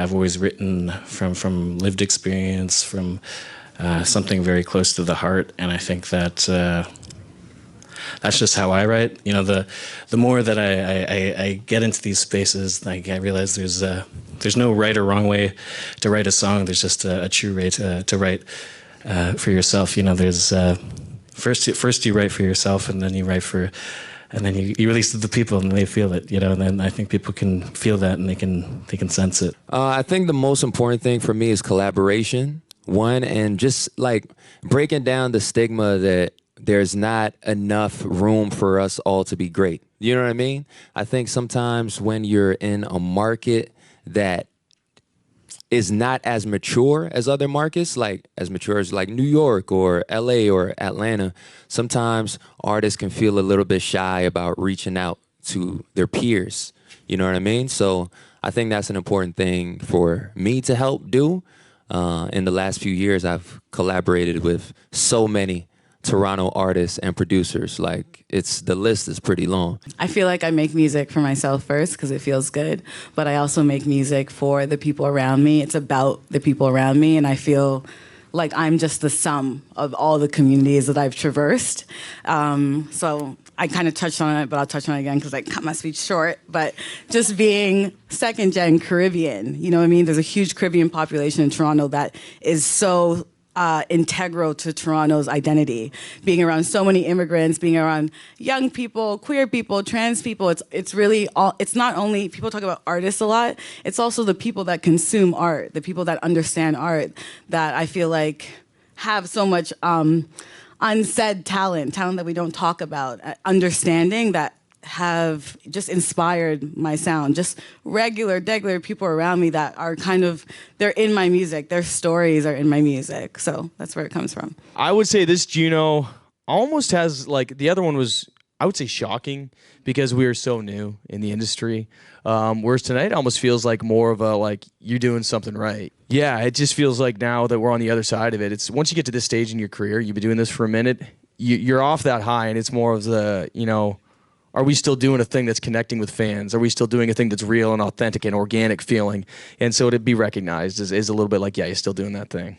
I've always written from lived experience, from something very close to the heart, and I think that that's just how I write. You know, the more that I get into these spaces, like I realize there's no right or wrong way to write a song. There's just a true way to write for yourself. You know, there's first you write for yourself, and then you write for, and then you release it to the people, and they feel it. You know, and then I think people can feel that, and they can sense it. I think the most important thing for me is collaboration. One, and just like breaking down the stigma that there's not enough room for us all to be great. You know what I mean? I think sometimes when you're in a market that is not as mature as other markets, like as mature as like New York or LA or Atlanta, sometimes artists can feel a little bit shy about reaching out to their peers. You know what I mean? So I think that's an important thing for me to help do. In the last few years, I've collaborated with so many Toronto artists and producers. Like, the list is pretty long. I feel like I make music for myself first because it feels good, but I also make music for the people around me. It's about the people around me, and I feel like I'm just the sum of all the communities that I've traversed. So I kind of touched on it, but I'll touch on it again because I cut my speech short. But just being second-gen Caribbean, you know what I mean? There's a huge Caribbean population in Toronto that is so integral to Toronto's identity. Being around so many immigrants, being around young people, queer people, trans people, it's really all, it's not only, people talk about artists a lot, it's also the people that consume art, the people that understand art, that I feel like have so much unsaid talent that we don't talk about, understanding that have just inspired my sound. Just regular people around me that are they're in my music. Their stories are in my music. So that's where it comes from. I would say this Juno almost has, like, the other one was, I would say, shocking because we are so new in the industry. Whereas tonight almost feels like more of a, like, you're doing something right. Yeah, it just feels like now that we're on the other side of it, it's once you get to this stage in your career, you've been doing this for a minute, you're off that high, and it's more of the, you know, are we still doing a thing that's connecting with fans? Are we still doing a thing that's real and authentic and organic feeling? And so to be recognized is a little bit like, yeah, you're still doing that thing.